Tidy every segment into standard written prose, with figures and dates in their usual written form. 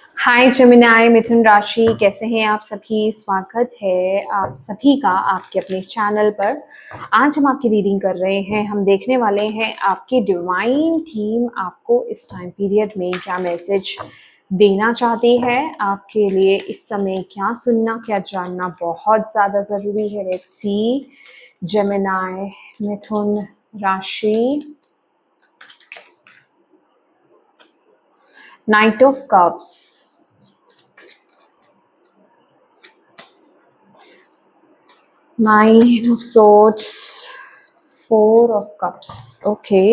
हाय Gemini मिथुन राशि, कैसे हैं आप सभी। स्वागत है आप सभी का आपके अपने चैनल पर। आज हम आपकी रीडिंग कर रहे हैं। हम देखने वाले हैं आपकी डिवाइन थीम आपको इस टाइम पीरियड में क्या मैसेज देना चाहती है। आपके लिए इस समय क्या सुनना क्या जानना बहुत ज़्यादा ज़रूरी है। लेट्स सी जेमिनाई मिथुन राशि। Night of cups, Nine of Swords, Four of Cups. Okay.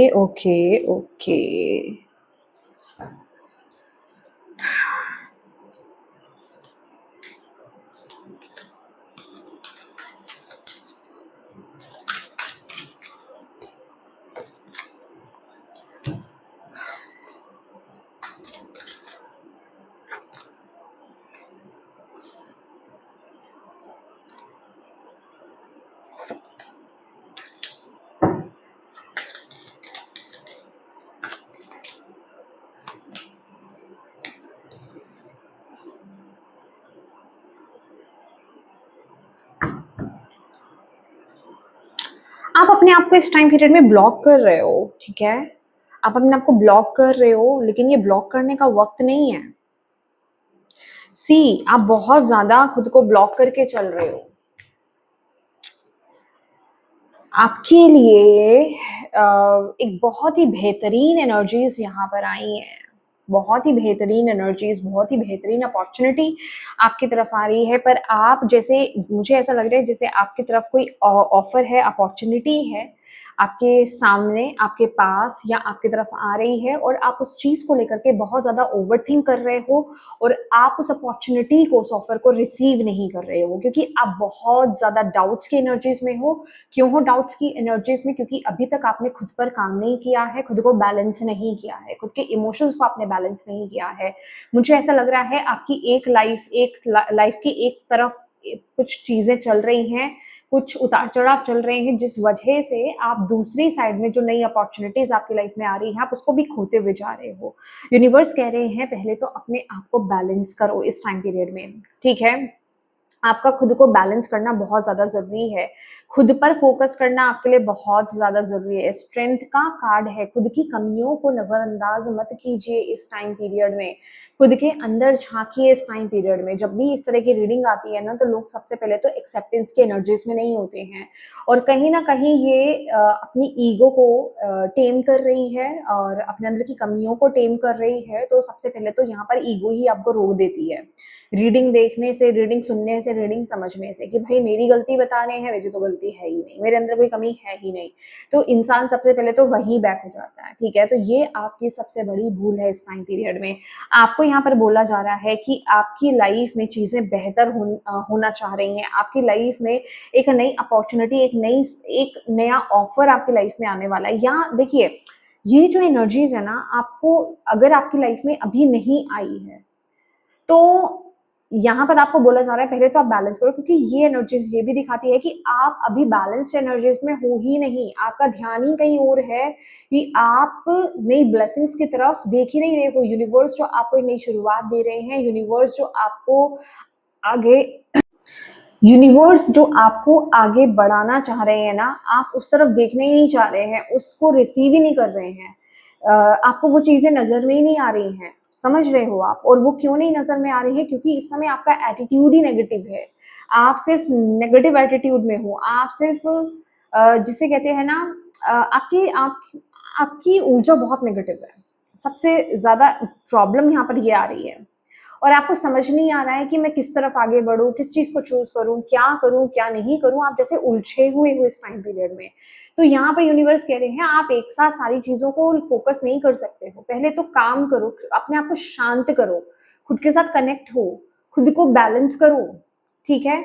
आप अपने आप को इस टाइम पीरियड में ब्लॉक कर रहे हो, ठीक है। आप अपने आप को ब्लॉक कर रहे हो, लेकिन ये ब्लॉक करने का वक्त नहीं है। सी, आप बहुत ज्यादा खुद को ब्लॉक करके चल रहे हो। आपके लिए एक बहुत ही बेहतरीन एनर्जीज यहाँ पर आई हैं। बहुत ही बेहतरीन एनर्जीज, बहुत ही बेहतरीन अपॉर्चुनिटी आपकी तरफ आ रही है। पर आप जैसे, मुझे ऐसा लग रहा है जैसे आपकी तरफ कोई ऑफर है, अपॉर्चुनिटी है आपके सामने, आपके पास या आपकी तरफ आ रही है, और आप उस चीज को लेकर के बहुत ज्यादा ओवरथिंक कर रहे हो, और आप उस अपॉर्चुनिटी को, उस ऑफर को रिसीव नहीं कर रहे हो, क्योंकि आप बहुत ज्यादा डाउट्स की एनर्जीज में हो। क्यों हो डाउट्स की एनर्जीज में? क्योंकि अभी तक आपने खुद पर काम नहीं किया है, खुद को बैलेंस नहीं किया है, खुद के इमोशंस को आपने बैलेंस नहीं किया है। मुझे ऐसा लग रहा है आपकी एक लाइफ की एक तरफ कुछ चीजें चल रही हैं, कुछ उतार चढ़ाव चल रहे हैं, जिस वजह से आप दूसरी साइड में जो नई अपॉर्चुनिटीज आपकी लाइफ में आ रही है, आप उसको भी खोते हुए जा रहे हो। यूनिवर्स कह रहे हैं पहले तो अपने आप को बैलेंस करो इस टाइम पीरियड में, ठीक है। आपका खुद को बैलेंस करना बहुत ज्यादा जरूरी है। खुद पर फोकस करना आपके लिए बहुत ज्यादा जरूरी है। स्ट्रेंथ का कार्ड है। खुद की कमियों को नजरअंदाज मत कीजिए इस टाइम पीरियड में। खुद के अंदर झांकिए इस टाइम पीरियड में। जब भी इस तरह की रीडिंग आती है ना, तो लोग सबसे पहले तो एक्सेप्टेंस की एनर्जीज में नहीं होते हैं, और कहीं ना कहीं ये अपनी ईगो को टेम कर रही है और अपने अंदर की कमियों को टेम कर रही है। तो सबसे पहले तो यहाँ पर ईगो ही आपको रोक देती है, रीडिंग देखने से, रीडिंग सुनने से, रीडिंग समझने से, कि भाई मेरी गलती बता रहे हैं, मेरी तो गलती है ही नहीं, मेरे अंदर कोई कमी है ही नहीं। तो इंसान सबसे पहले तो वहीं बैक हो जाता है, ठीक है। तो ये आपकी सबसे बड़ी भूल है इस टाइम पीरियड में। आपको यहाँ पर बोला जा रहा है कि आपकी लाइफ में चीजें बेहतर होना चाह रही हैं। आपकी लाइफ में एक नई अपॉर्चुनिटी, एक नया ऑफर आपकी लाइफ में आने वाला है। या देखिए, ये जो एनर्जीज है ना, आपको अगर आपकी लाइफ में अभी नहीं आई है, तो यहाँ पर आपको बोला जा रहा है पहले तो आप बैलेंस करो, क्योंकि ये एनर्जीज ये भी दिखाती है कि आप अभी बैलेंस्ड एनर्जीज में हो ही नहीं। आपका ध्यान ही कहीं और है, कि आप नई ब्लेसिंग्स की तरफ देख ही नहीं रहे हो। यूनिवर्स जो आपको एक नई शुरुआत दे रहे हैं, आगे यूनिवर्स जो आपको आगे बढ़ाना चाह रहे हैं ना, आप उस तरफ देखने ही नहीं चाह रहे हैं, उसको रिसीव ही नहीं कर रहे हैं। आपको वो चीजें नजर में ही नहीं आ रही हैं, समझ रहे हो आप। और वो क्यों नहीं नजर में आ रही है? क्योंकि इस समय आपका एटीट्यूड ही नेगेटिव है। आप सिर्फ नेगेटिव एटीट्यूड में हो। आप सिर्फ जिसे कहते हैं ना, आपकी ऊर्जा बहुत नेगेटिव है। सबसे ज्यादा प्रॉब्लम यहाँ पर ये आ रही है, और आपको समझ नहीं आ रहा है कि मैं किस तरफ आगे बढ़ूं, किस चीज को चूज करूं, क्या नहीं करूं। आप जैसे उलझे हुए हो इस टाइम पीरियड में। तो यहाँ पर यूनिवर्स कह रहे हैं आप एक साथ सारी चीजों को फोकस नहीं कर सकते हो। पहले तो काम करो, अपने आप को शांत करो, खुद के साथ कनेक्ट हो, खुद को बैलेंस करो, ठीक है।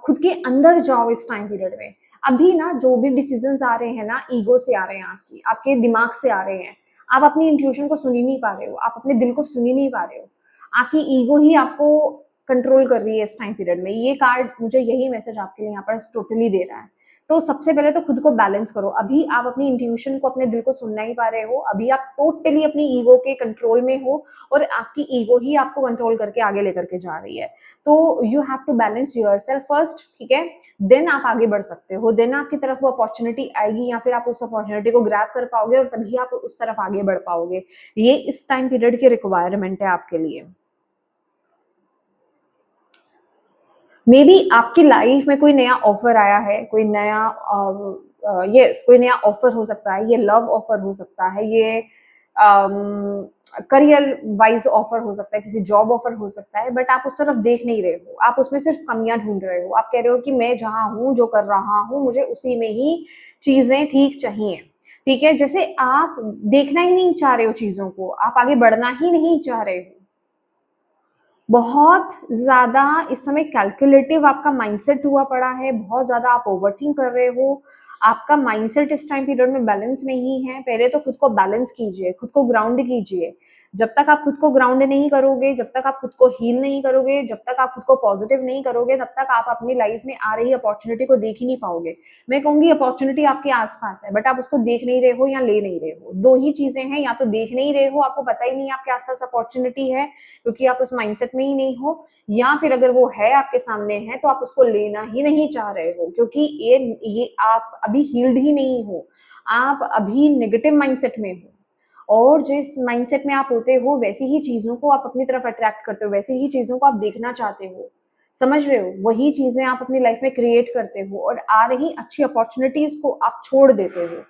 खुद के अंदर जाओ इस टाइम पीरियड में। अभी ना जो भी डिसीजंस आ रहे हैं ना, ईगो से आ रहे हैं, आपके दिमाग से आ रहे हैं। आप अपनी इंट्यूशन को सुन ही नहीं पा रहे हो, आप अपने दिल को सुन ही नहीं पा रहे हो। आपकी ईगो ही आपको कंट्रोल कर रही है इस टाइम पीरियड में। ये कार्ड मुझे यही मैसेज आपके लिए यहाँ पर टोटली दे रहा है। तो सबसे पहले तो खुद को बैलेंस करो। अभी आप अपनी इंट्यूशन को, अपने दिल को सुन नहीं पा रहे हो, अभी आप टोटली अपनी ईगो के कंट्रोल में हो और आपकी ईगो ही आपको कंट्रोल करके आगे लेकर के जा रही है। तो you have to balance yourself first, ठीक है, देन आप आगे बढ़ सकते हो, देन आपकी तरफ वो अपॉर्चुनिटी आएगी या फिर आप उस अपॉर्चुनिटी को ग्रैब कर पाओगे और तभी आप उस तरफ आगे बढ़ पाओगे। ये इस टाइम पीरियड की रिक्वायरमेंट है आपके लिए। मे बी आपकी लाइफ में कोई नया ऑफर आया है, कोई नया कोई नया ऑफर हो सकता है, ये लव ऑफर हो सकता है, ये करियर वाइज ऑफर हो सकता है, किसी जॉब ऑफर हो सकता है, बट आप उस तरफ देख नहीं रहे हो, आप उसमें सिर्फ कमियां ढूंढ रहे हो। आप कह रहे हो कि मैं जहां हूं, जो कर रहा हूं, मुझे उसी में ही चीजें ठीक चाहिए, ठीक है, जैसे आप देखना ही नहीं चाह रहे हो चीजों को, आप आगे बढ़ना ही नहीं चाह रहे हो। बहुत ज़्यादा इस समय कैलकुलेटिव आपका माइंडसेट हुआ पड़ा है, बहुत ज़्यादा आप ओवरथिंक कर रहे हो, आपका माइंडसेट इस टाइम पीरियड में बैलेंस नहीं है। पहले तो खुद को बैलेंस कीजिए, खुद को ग्राउंड कीजिए। जब तक आप खुद को ग्राउंड नहीं करोगे, जब तक आप खुद को हील नहीं करोगे, जब तक आप खुद को पॉजिटिव नहीं करोगे, तब तक आप अपनी लाइफ में आ रही अपॉर्चुनिटी को देख ही नहीं पाओगे। मैं कहूंगी अपॉर्चुनिटी आपके आसपास है, बट आप उसको देख नहीं रहे हो या ले नहीं रहे हो। दो ही चीजें हैं, या तो देख नहीं रहे हो, आपको पता ही नहीं आपके आसपास अपॉर्चुनिटी है क्योंकि आप उस माइंडसेट में ही नहीं हो, या फिर अगर वो है आपके सामने है तो आप उसको लेना ही नहीं चाह रहे हो, क्योंकि ये आप अभी हील्ड ही नहीं हो, आप अभी नेगेटिव माइंडसेट में हो। और जिस माइंडसेट में आप होते हो, वैसी ही चीजों को आप अपनी तरफ अट्रैक्ट करते हो, वैसी ही चीजों को आप देखना चाहते हो, समझ रहे हो, वही चीजें आप अपनी लाइफ में क्रिएट करते हो और आ रही अच्छी अपॉर्चुनिटीज को आप छोड़ देते हो।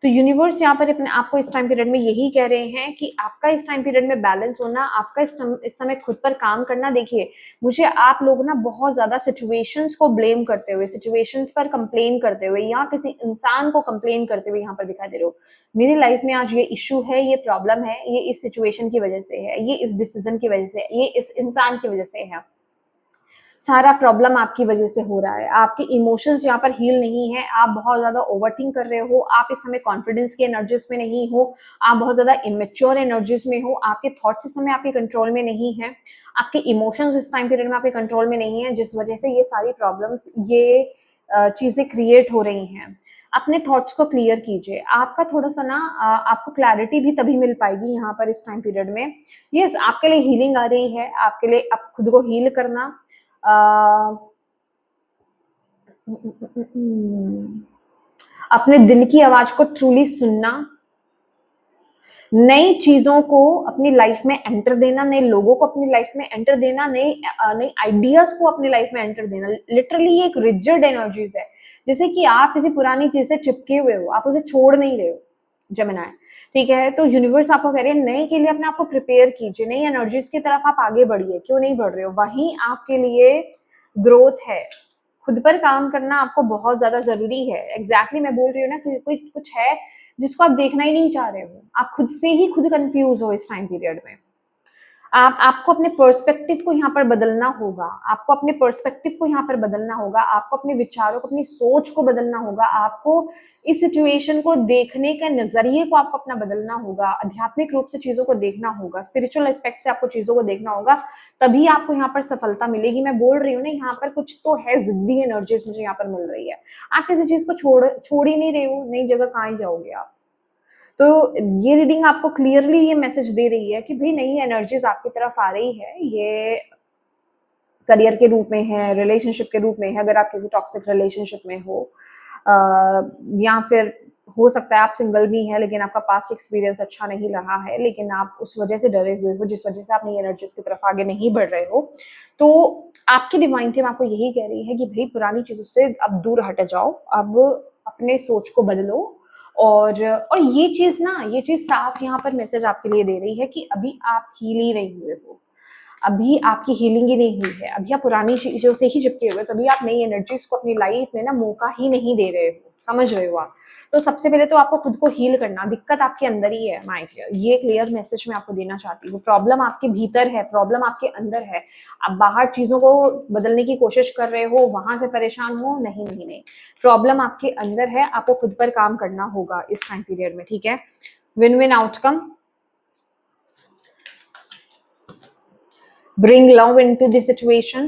तो यूनिवर्स यहाँ पर अपने आपको इस टाइम पीरियड में यही कह रहे हैं कि आपका इस टाइम पीरियड में बैलेंस होना, आपका इस समय खुद पर काम करना। देखिए, मुझे आप लोग ना बहुत ज्यादा सिचुएशंस को ब्लेम करते हुए, सिचुएशंस पर कंप्लेन करते हुए या किसी इंसान को कंप्लेन करते हुए यहाँ पर दिखाई दे रहे हो। मेरी लाइफ में आज ये इश्यू है, ये प्रॉब्लम है, ये इस सिचुएशन की वजह से है, ये इस डिसीजन की वजह से है, ये इस इंसान की वजह से है। सारा प्रॉब्लम आपकी वजह से हो रहा है, आपके इमोशंस यहाँ पर हील नहीं है, आप बहुत ज्यादा ओवरथिंक कर रहे हो, आप इस समय कॉन्फिडेंस की एनर्जीज में नहीं हो, आप बहुत ज्यादा इमेच्योर एनर्जीज में हो, आपके थॉट्स इस समय आपके कंट्रोल में नहीं है, आपके इमोशंस इस टाइम पीरियड में आपके कंट्रोल में नहीं है, जिस वजह से ये सारी प्रॉब्लम्स, ये चीजें क्रिएट हो रही हैं। अपने थॉट्स को क्लियर कीजिए, आपका थोड़ा सा ना आपको क्लैरिटी भी तभी मिल पाएगी यहाँ पर इस टाइम पीरियड में। यस, आपके लिए हीलिंग आ रही है, आपके लिए आप खुद को हील करना, अपने दिल की आवाज को ट्रूली सुनना, नई चीजों को अपनी लाइफ में एंटर देना, नए लोगों को अपनी लाइफ में एंटर देना, नए आइडियाज को अपनी लाइफ में एंटर देना। लिटरली ये एक रिजिड एनर्जीज है, जैसे कि आप किसी पुरानी चीज से चिपके हुए हो, आप उसे छोड़ नहीं रहे हो। जेमिनी, ठीक है, तो यूनिवर्स आपको कह रही है नए के लिए अपने आप को प्रिपेयर कीजिए, नई एनर्जीज की तरफ आप आगे बढ़िए। क्यों नहीं बढ़ रहे हो? वहीं आपके लिए ग्रोथ है। खुद पर काम करना आपको बहुत ज्यादा जरूरी है। एग्जैक्टली मैं बोल रही हूँ ना कि कोई कुछ है जिसको आप देखना ही नहीं चाह रहे हो, आप खुद से ही खुद कंफ्यूज हो इस टाइम पीरियड में। आपको अपने पर्सपेक्टिव को यहाँ पर बदलना होगा, आपको अपने पर्सपेक्टिव को यहाँ पर बदलना होगा, आपको अपने विचारों को, अपनी सोच को बदलना होगा, आपको इस सिचुएशन को देखने के नजरिए को आपको अपना बदलना होगा, आध्यात्मिक रूप से चीजों को देखना होगा, स्पिरिचुअल एस्पेक्ट से आपको चीजों को देखना होगा, तभी आपको यहाँ पर सफलता मिलेगी। मैं बोल रही हूँ ना, यहाँ पर कुछ तो है, जिद्दी एनर्जीज मुझे यहाँ पर मिल रही है। आप किसी चीज को छोड़ ही नहीं रहे हो, नई जगह कहाँ ही जाओगे आप। तो ये रीडिंग आपको क्लियरली ये मैसेज दे रही है कि भाई नई एनर्जीज आपकी तरफ आ रही है। ये करियर के रूप में है, रिलेशनशिप के रूप में है, अगर आप किसी टॉक्सिक रिलेशनशिप में हो, या फिर हो सकता है आप सिंगल भी हैं लेकिन आपका पास्ट एक्सपीरियंस अच्छा नहीं रहा है, लेकिन आप उस वजह से डरे हुए हो, जिस वजह से आप नई एनर्जीज की तरफ आगे नहीं बढ़ रहे हो। तो आपकी डिवाइन टीम आपको यही कह रही है कि भाई पुरानी चीजों से अब दूर हट जाओ, अब अपने सोच को बदलो। और ये चीज ना, ये चीज साफ यहाँ पर मैसेज आपके लिए दे रही है कि अभी आप हील ही नहीं हुए हो, अभी आपकी हीलिंग ही नहीं हुई है, अभी आप पुरानी चीजों से ही चिपके हुए, तभी आप नई एनर्जीज को अपनी लाइफ में ना मौका ही नहीं दे रहे हो, समझ रहे हो आप। तो सबसे पहले तो आपको खुद को हील करना, दिक्कत आपके अंदर ही है माय डियर, ये क्लियर मैसेज मैं आपको देना चाहती हूँ। प्रॉब्लम आपके भीतर है, प्रॉब्लम आपके अंदर है। आप बाहर चीजों को बदलने की कोशिश कर रहे हो, वहां से परेशान हो, नहीं नहीं नहीं, प्रॉब्लम आपके अंदर है, आपको खुद पर काम करना होगा इस टाइम पीरियड में, ठीक है। Win win outcome, bring love into the situation,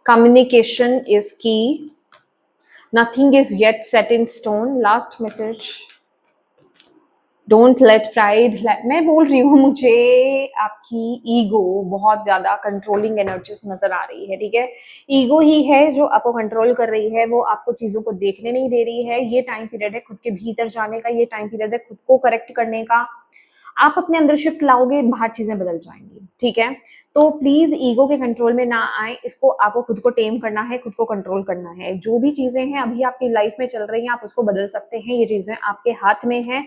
communication is key, nothing is yet set in stone. Last message, don't let pride. मैं बोल रही हूँ, मुझे आपकी ईगो बहुत ज्यादा कंट्रोलिंग एनर्जीज नजर आ रही है, ठीक है। ईगो ही है जो आपको कंट्रोल कर रही है, वो आपको चीजों को देखने नहीं दे रही है। ये टाइम पीरियड है खुद के भीतर जाने का, ये टाइम पीरियड है खुद को करेक्ट करने का। आप अपने अंदर शिफ्ट लाओगे, बाहर चीजें बदल जाएंगी, ठीक है। तो प्लीज ईगो के कंट्रोल में ना आए, इसको आपको खुद को टेम करना है, खुद को कंट्रोल करना है। जो भी चीजें हैं अभी आपकी लाइफ में चल रही हैं, आप उसको बदल सकते हैं, ये चीजें आपके हाथ में है।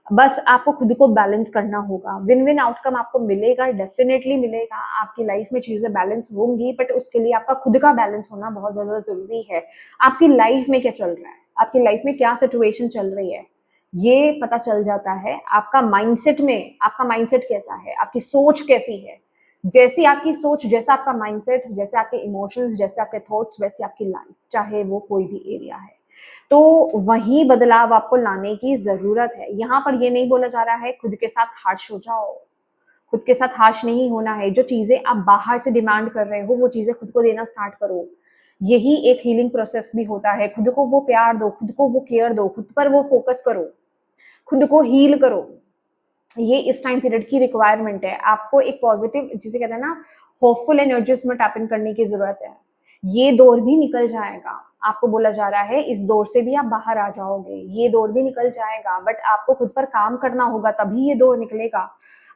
बस आपको खुद को बैलेंस करना होगा। विन विन आउटकम आपको मिलेगा, डेफिनेटली मिलेगा। आपकी लाइफ में चीजें बैलेंस होंगी, बट उसके लिए आपका खुद का बैलेंस होना बहुत ज्यादा जरूरी है। आपकी लाइफ में क्या चल रहा है, आपकी लाइफ में क्या सिचुएशन चल रही है, ये पता चल जाता है। आपका माइंडसेट में, आपका माइंडसेट कैसा है, आपकी सोच कैसी है। जैसी आपकी सोच, जैसा आपका माइंडसेट, जैसे आपके इमोशंस, जैसे आपके थॉट्स, वैसी आपकी लाइफ, चाहे वो कोई भी एरिया है। तो वही बदलाव आपको लाने की जरूरत है। यहाँ पर ये नहीं बोला जा रहा है खुद के साथ हार्श हो जाओ, खुद के साथ हार्श नहीं होना है। जो चीजें आप बाहर से डिमांड कर रहे हो, वो चीजें खुद को देना स्टार्ट करो। यही एक हीलिंग प्रोसेस भी होता है। खुद को वो प्यार दो, खुद को वो केयर दो, खुद पर वो फोकस करो, खुद को हील करो। ये इस टाइम पीरियड की रिक्वायरमेंट है। आपको एक पॉजिटिव, जिसे कहते हैं ना, होपफुल एनर्जीज में टैप इन करने की जरूरत है। ये दौर भी निकल जाएगा। आपको बोला जा रहा है इस दौर से भी आप बाहर आ जाओगे, ये दौर भी निकल जाएगा, बट आपको खुद पर काम करना होगा, तभी ये दौर निकलेगा।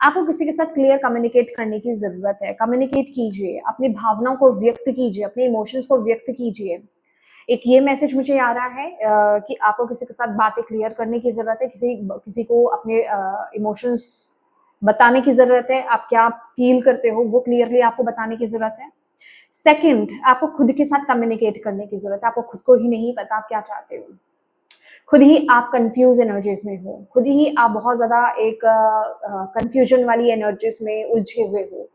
आपको किसी के साथ क्लियर कम्युनिकेट करने की जरूरत है। कम्युनिकेट कीजिए, अपनी भावनाओं को व्यक्त कीजिए, अपने इमोशंस को व्यक्त कीजिए। एक ये मैसेज मुझे आ रहा है कि आपको किसी के साथ बातें क्लियर करने की जरूरत है, किसी किसी को अपने इमोशंस बताने की जरूरत है। आप क्या फील करते हो वो क्लियरली आपको बताने की जरूरत है। सेकंड, आपको खुद के साथ कम्युनिकेट करने की जरूरत है। आपको खुद को ही नहीं पता आप क्या चाहते हो, खुद ही आप कंफ्यूज एनर्जीज में हो, खुद ही आप बहुत ज्यादा एक कंफ्यूजन वाली एनर्जीज में उलझे हुए हो।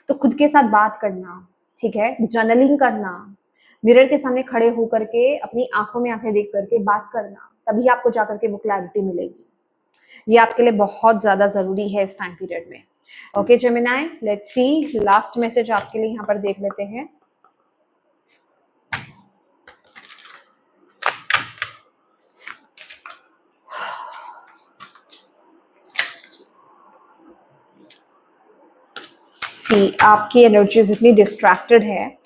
तो खुद के साथ बात करना, ठीक है, जर्नलिंग करना, मिरर के सामने खड़े होकर के अपनी आंखों में आंखें देख करके बात करना, तभी आपको जाकर के वो क्लैरिटी मिलेगी। ये आपके लिए बहुत ज्यादा जरूरी है इस टाइम पीरियड में। Okay Gemini, let's see last message आपके लिए यहाँ पर देख लेते हैं। सी, आपकी एनर्जीज इतनी डिस्ट्रैक्टेड है,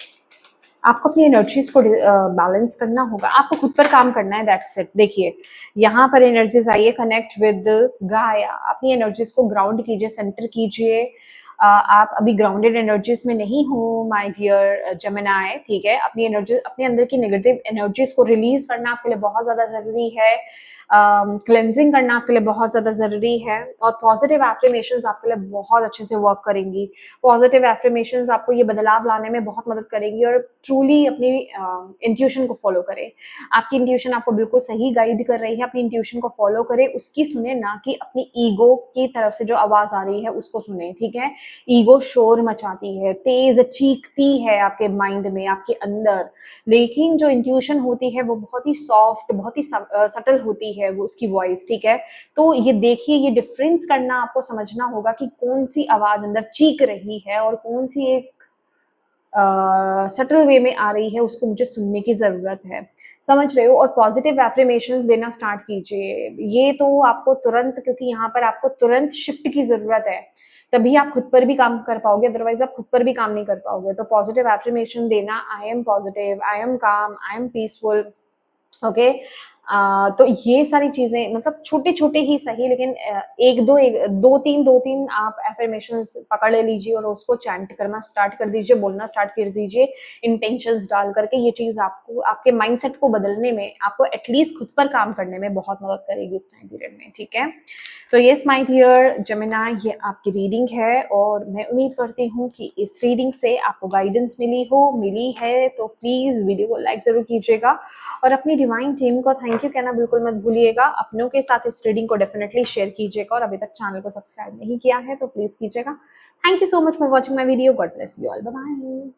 आपको अपनी एनर्जीज को बैलेंस करना होगा, आपको खुद पर काम करना है, दैट्स इट। देखिए यहाँ पर एनर्जीज आई है, कनेक्ट विद गाया। अपनी एनर्जीज को ग्राउंड कीजिए, सेंटर कीजिए। आप अभी ग्राउंडेड एनर्जीज में नहीं हो माय डियर जेमिनाई, ठीक है। अपनी एनर्जी, अपने अंदर की नेगेटिव एनर्जीज को रिलीज करना आपके लिए बहुत ज्यादा जरूरी है। क्लेंजिंग करना आपके लिए बहुत ज्यादा जरूरी है। और पॉजिटिव एफर्मेशंस आपके लिए बहुत अच्छे से वर्क करेंगी। पॉजिटिव एफर्मेशंस आपको ये बदलाव लाने में बहुत मदद करेंगी। और ट्रूली अपनी इंट्यूशन को फॉलो करें। आपकी इंट्यूशन आपको बिल्कुल सही गाइड कर रही है, अपनी इंट्यूशन को फॉलो करें, उसकी सुने, ना कि अपनी ईगो की तरफ से जो आवाज आ रही है उसको सुने, ठीक है। ईगो शोर मचाती है, तेज चीखती है आपके माइंड में, आपके अंदर। लेकिन जो इंट्यूशन होती है वो बहुत ही सॉफ्ट, बहुत ही सटल होती है वो, उसकी वॉइस, ठीक है। तो ये देखिए, ये डिफरेंस करना आपको समझना होगा कि कौन सी आवाज अंदर चीख रही है और कौन सी एक सटल वे में आ रही है, उसको मुझे सुनने की जरूरत है। समझ रहे हो। और पॉजिटिव एफर्मेशंस देना स्टार्ट कीजिए। ये तो आपको तुरंत, क्योंकि यहाँ पर आपको तुरंत शिफ्ट की जरूरत है, तभी आप खुद पर भी काम कर पाओगे, अदरवाइज आप खुद पर भी काम नहीं कर पाओगे। तो पॉजिटिव एफर्मेशन देना, I am positive, I am काम, आई एम पीसफुल। ओके। तो ये सारी चीजें, मतलब छोटे छोटे ही सही, लेकिन दो तीन आप एफर्मेशंस पकड़ लीजिए और उसको चैंट करना स्टार्ट कर दीजिए, बोलना स्टार्ट कर दीजिए इंटेंशंस डाल करके। ये चीज आपको, आपके माइंडसेट को बदलने में, आपको एटलीस्ट खुद पर काम करने में बहुत मदद करेगी इस टाइम पीरियड में, ठीक है। तो यस माय डियर जेमिनाई, ये आपकी रीडिंग है और मैं उम्मीद करती हूँ कि इस रीडिंग से आपको गाइडेंस मिली है। तो प्लीज वीडियो को लाइक जरूर कीजिएगा और अपनी डिवाइन टीम को थैंक यू कहना बिल्कुल मत भूलिएगा। अपनों के साथ इस रीडिंग को डेफिनेटली शेयर कीजिएगा और अभी तक चैनल को सब्सक्राइब नहीं किया है तो प्लीज कीजिएगा। Thank you so much for watching my video. God bless you all, bye bye.